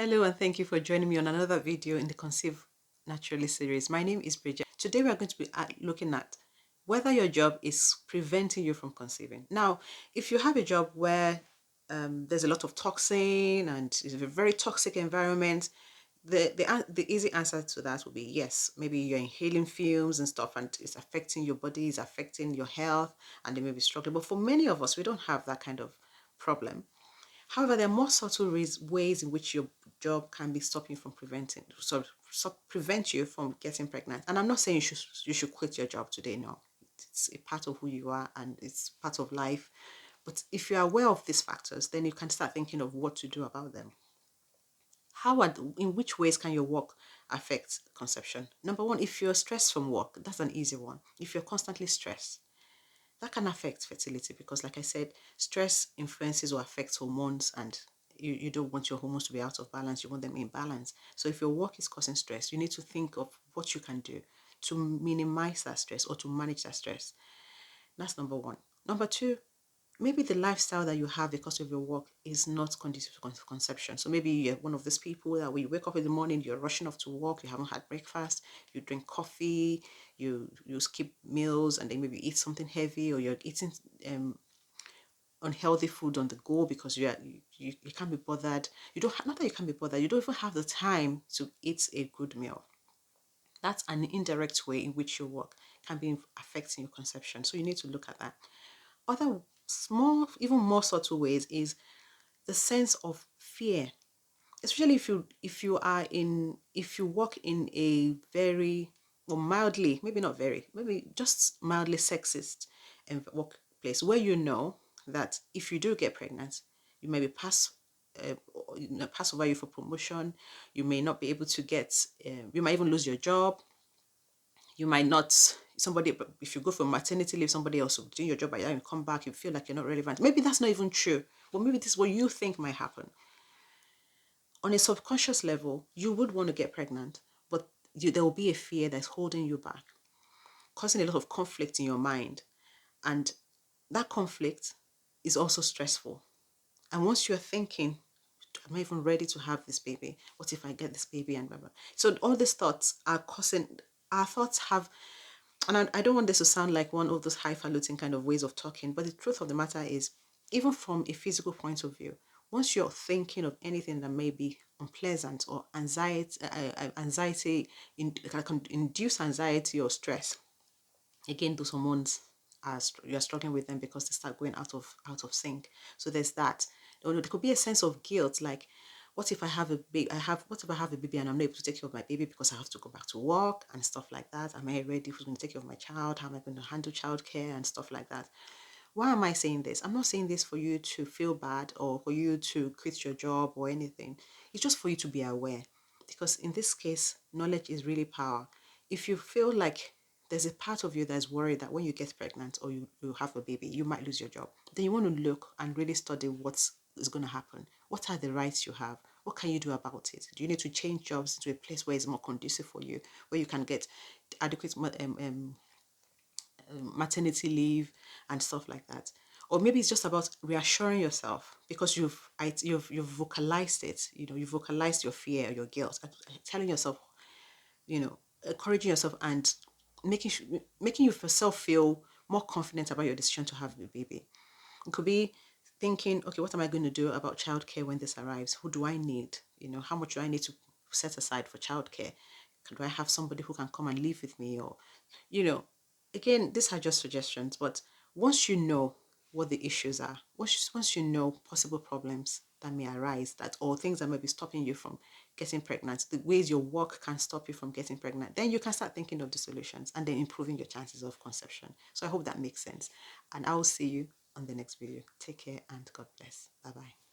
Hello and thank you for joining me on another video in the Conceive Naturally series. My name is Bridget. Today we are going to be looking at whether your job is preventing you from conceiving. Now, if you have a job where there's a lot of toxin and it's a very toxic environment, the easy answer to that would be yes. Maybe you're inhaling fumes and stuff and it's affecting your body, it's affecting your health, and they may be struggling. But for many of us, we don't have that kind of problem. However, there are more subtle ways in which your job can be stopping from prevent you from getting pregnant. And I'm not saying you should quit your job today. No, it's a part of who you are and it's part of life. But if you're aware of these factors, then you can start thinking of what to do about them. In which ways can your work affect conception? Number one, if you're stressed from work, that's an easy one. If you're constantly stressed, that can affect fertility because, like I said, stress influences or affects hormones, and you don't want your hormones to be out of balance. You want them in balance. So if your work is causing stress, you need to think of what you can do to minimize that stress or to manage that stress. That's number one. Number two, maybe the lifestyle that you have because of your work is not conducive to conception. So maybe you're one of those people that when you wake up in the morning, you're rushing off to work, you haven't had breakfast, you drink coffee, you skip meals, and then maybe eat something heavy, or you're eating unhealthy food on the go because you can't be bothered. You don't not that you can't be bothered, you don't even have the time to eat a good meal. That's an indirect way in which your work can be affecting your conception. So you need to look at that. Other small, even more subtle ways is the sense of fear, especially if you work in a very, or mildly, maybe not very, maybe just mildly sexist workplace where you know that if you do get pregnant, you may be uh, pass over you for promotion, you may not be able to get, you might even lose your job, you might not, somebody, if you go for maternity leave, somebody else will do your job, but you come back, you feel like you're not relevant. Maybe that's not even true, but maybe this is what you think might happen. On a subconscious level, you would want to get pregnant, but there will be a fear that's holding you back, causing a lot of conflict in your mind. And that conflict is also stressful. And once you're thinking, am I even ready to have this baby? What if I get this baby? And blah, blah. So all these thoughts are causing, our thoughts have, and I don't want this to sound like one of those highfalutin kind of ways of talking, but the truth of the matter is, even from a physical point of view, once you're thinking of anything that may be unpleasant or anxiety, can induce anxiety or stress, again, those hormones you're struggling with them because they start going out of sync. So there's that. There could be a sense of guilt, like, what if I have a baby? What if I have a baby and I'm not able to take care of my baby because I have to go back to work and stuff like that? Am I ready? Who's going to take care of my child? How am I going to handle childcare and stuff like that? Why am I saying this? I'm not saying this for you to feel bad or for you to quit your job or anything. It's just for you to be aware. Because in this case, knowledge is really power. If you feel like there's a part of you that's worried that when you get pregnant or you have a baby, you might lose your job, then you want to look and really study what is going to happen. What are the rights you have? What can you do about it? Do you need to change jobs to a place where it's more conducive for you, where you can get adequate maternity leave and stuff like that? Or maybe it's just about reassuring yourself because you've vocalized it. You vocalized your fear, your guilt, telling yourself, encouraging yourself and making yourself feel more confident about your decision to have a baby. It could be thinking, okay, what am I going to do about childcare when this arrives? Who do I need? How much do I need to set aside for childcare? Do I have somebody who can come and live with me? Or, you know, again, these are just suggestions, but once you know what the issues are, once you know possible problems that may arise, that or things that may be stopping you from getting pregnant, the ways your work can stop you from getting pregnant, then you can start thinking of the solutions and then improving your chances of conception. So I hope that makes sense. And I will see you on the next video. Take care and God bless. Bye bye.